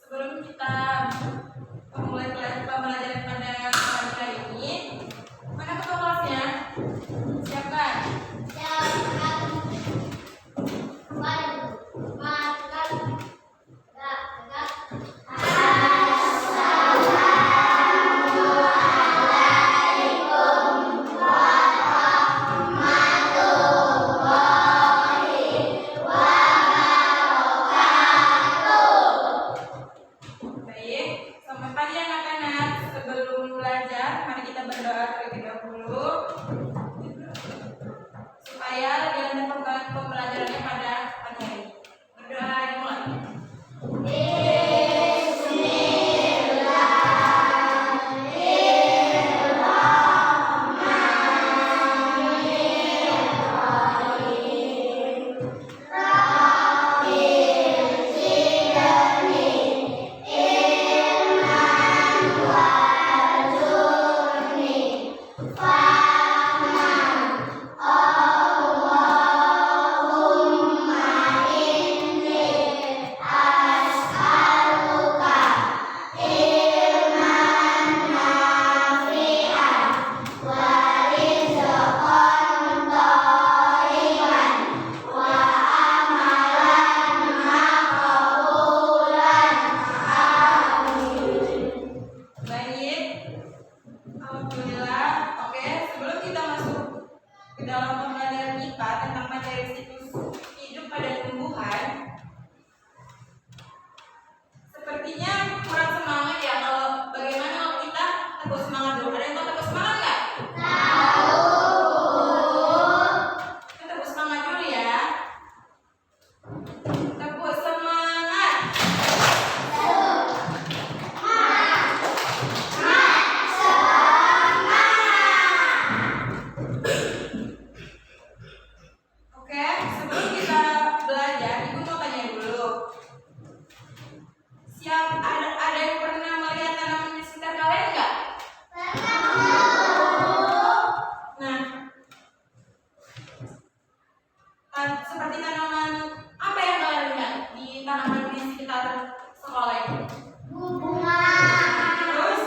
Sebelum kita memulai pembelajaran pada pagi hari ini, mana ketua kelasnya? Siapkan. Baik, selamat pagi anak-anak. Sebelum belajar, mari kita berdoa terlebih dahulu supaya lebih lancar pembelajarannya pada pagi hari ini. Berdoa dimulai. Alhamdulillah. Oke, sebelum kita masuk ke dalam pembelajaran IPA tentang materi siklus hidup pada tumbuhan, sepertinya kurang semangat ya. Bagaimana kalau kita tepuk semangat dulu? Ada yang tahu tepuk semangat nggak? Tahu. Kita tepuk semangat dulu ya. Tepuk semangat. Oke, sebelum kita belajar, Ibu mau tanya dulu. Ada yang pernah melihat tanaman di sekitar kalian nggak? Nah, seperti tanaman apa yang kalian lihat di tanaman di sekitar sekolah ini? Terus?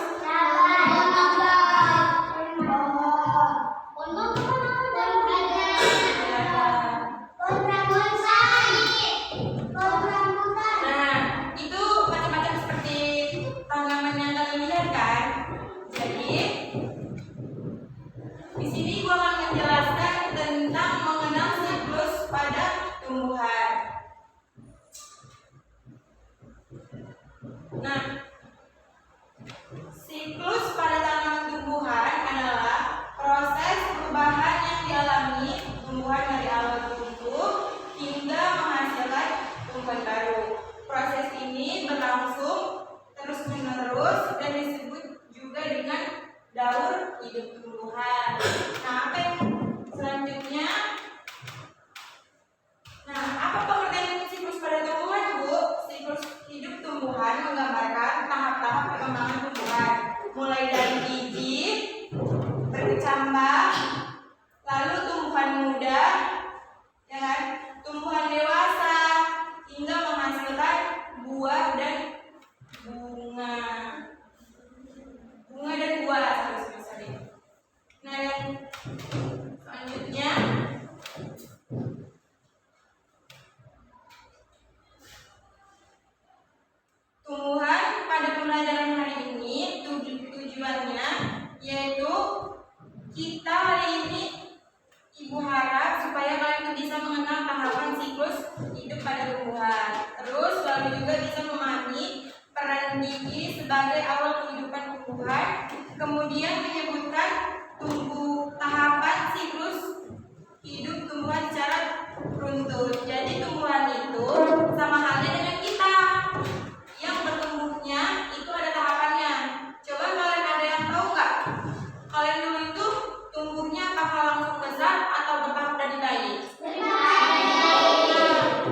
Nah, itu macam-macam seperti tanaman yang kalian lihat kan? Jadi, di sini gua akan menjelaskan tentang mengenal siklus pada tumbuhan. Nah, siklus pada tanaman tumbuhan adalah proses perubahan yang dialami tumbuhan dari awal bentuk hingga menghasilkan tumbuhan baru. Proses ini berlangsung terus-menerus dan disebut juga dengan daur hidup tumbuhan. Nah, apa yang selanjutnya? Nah, apa pengertian siklus pada tumbuhan, Bu? Siklus hidup tumbuhan menggambarkan tahap-tahap perkembangan tumbuhan, mulai dari biji, berkecambah, lalu tumbuhan muda, ya kan? Tumbuhan dewasa, hingga menghasilkan buah dan bunga. Bunga dan buah sorry. Nah, yang selanjutnya tumbuhan pada pembelajaran hari ini tujuannya yaitu kita hari ini Ibu harap supaya kalian bisa mengenal tahapan siklus hidup pada tumbuhan. Terus lalu juga bisa memahami peran biji sebagai awal kehidupan tumbuhan. Kemudian menyebutkan tahapan siklus hidup tumbuhan secara runtut. Jadi tumbuhan itu sama halnya dengan kita. Yang bertumbuhnya itu ada tahapannya. Coba kalian ada yang tahu nggak? Kalian dulu itu tumbuhnya apakah langsung besar atau bertahap dari bayi?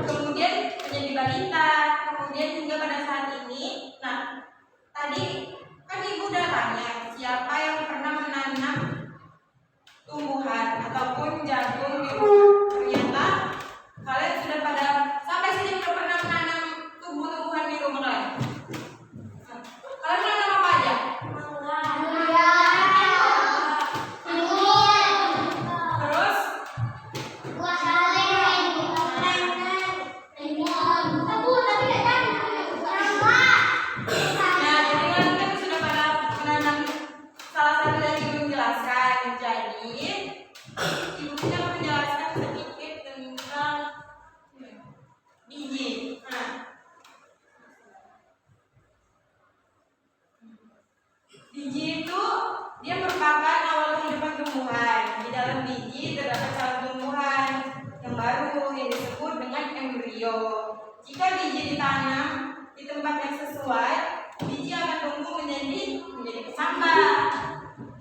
Kemudian menjadi balita, kemudian hingga pada saat ini. Nah, tadi kan Ibu udah tanya siapa yang pernah menanam tumbuhan ataupun jagung di rumah. Ternyata kalian sudah pada sampai sini udah pernah menanam tumbuh-tumbuhan di rumah kalian? ibu kita akan menjelaskan sedikit tentang biji. Nah, biji itu dia merupakan awal kehidupan tumbuhan. Di dalam biji terdapat calon tumbuhan yang baru yang disebut dengan embrio. Jika biji ditanam di tempat yang sesuai, biji akan tumbuh menjadi kecambah.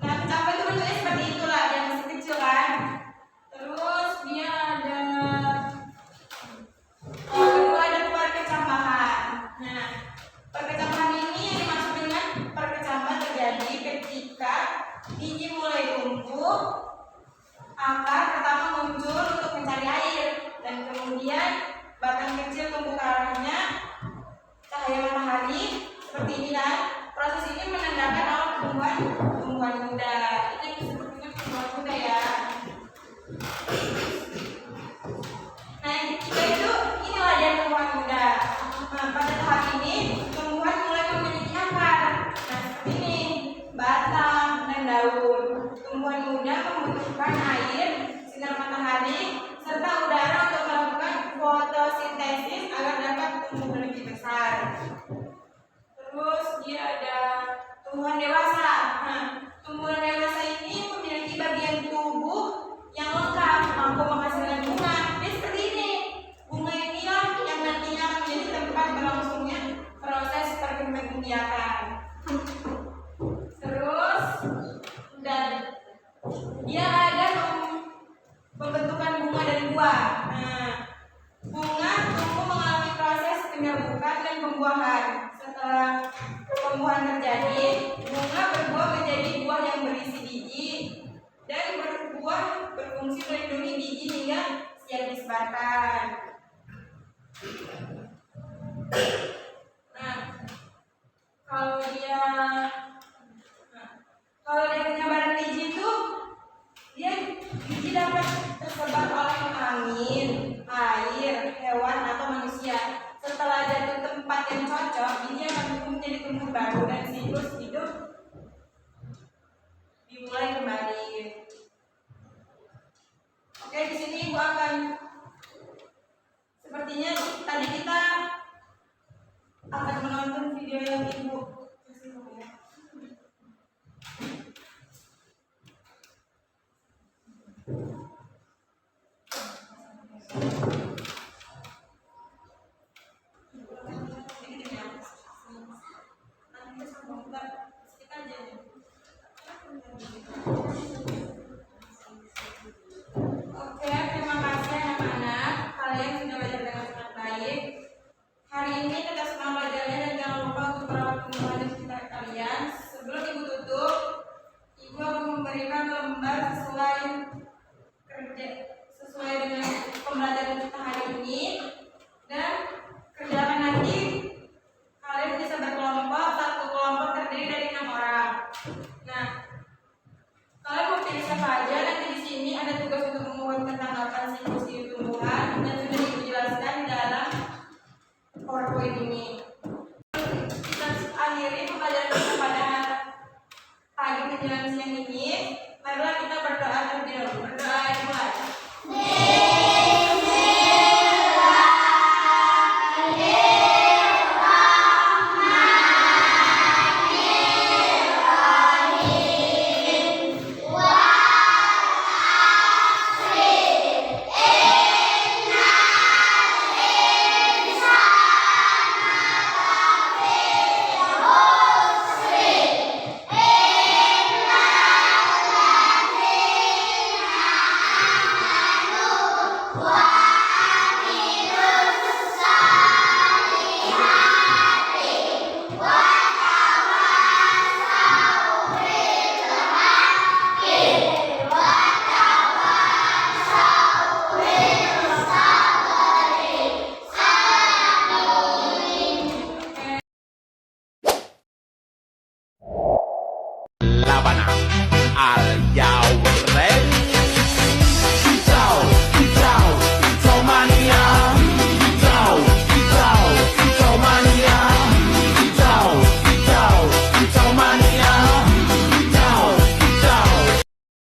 Nah, kecambah itu bentuknya seperti itulah, yang masih kecil kan. Terus dia ada kedua ada perkecambahan. Nah, perkecambahan ini yang dimaksud dengan perkecambahan terjadi ketika biji mulai tumbuh, akar pertama muncul untuk mencari air, dan kemudian batang kecil tumbuh ke arahnya cahaya matahari seperti ini kan. Proses ini menandakan awal tumbuhan muda. Ini disebut dengan tumbuhan muda ya. Nah, yang ketiga itu inilah dia tumbuhan muda. Nah, pada tahap ini tumbuhan mulai memiliki akar. Nah, seperti ini batang dan daun. Tumbuhan muda membutuhkan air, sinar matahari, serta udara untuk melakukan fotosintesis agar dapat tumbuh lebih besar. Terus dia ada tumbuhan dewasa. Nah, tumbuhan dewasa ini memiliki bagian tubuh yang lengkap, mampu menghasilkan bunga. Jadi seperti ini. Bunga inilah yang nantinya akan menjadi tempat berlangsungnya proses perkembangan biakan. Terus dan dia ada pembentukan bunga dan buah. Nah, bunga tumbuh mengalami proses penyerbukan dan pembuahan. Setelah pembuahan terjadi, bunga berbuah menjadi buah yang berisi biji dan berbuah berfungsi melindungi biji hingga siap disebarkan. Nah, kalau dia penyebaran biji itu biji dapat tersebar oleh angin, air, hewan atau manusia. Setelah jatuh tempat yang cocok, biji akan tumbuh menjadi tumbuh baru dan siklus hidup dimulai kembali. Oke, di sini Ibu akan sepertinya tadi kita akan menonton video yang Ibu kasih tahu ya. Oke, terima kasih anak-anak. Kalian sudah belajar dengan sangat baik. Hari ini kita senang belajarnya dan jangan lupa untuk merawat tumbuhan di sekitar kalian. Sebelum Ibu tutup, Ibu akan memberikan lembar sesuai dengan pembelajaran kita hari ini. Dan kerjakan nanti kalian bisa berkelompok, satu kelompok terdiri dari 6 orang. Nah, kalian mau pilih siapa aja? Nanti di sini ada tugas untuk membuat ketanggapan siklus hidup tumbuhan dan sudah dijelaskan di dalam PowerPoint ini. Kita akhiri pembelajaran kita pada pagi menjelang siang ini. Marilah kita berdoa terlebih dahulu. Berdoa dimulai. Wow.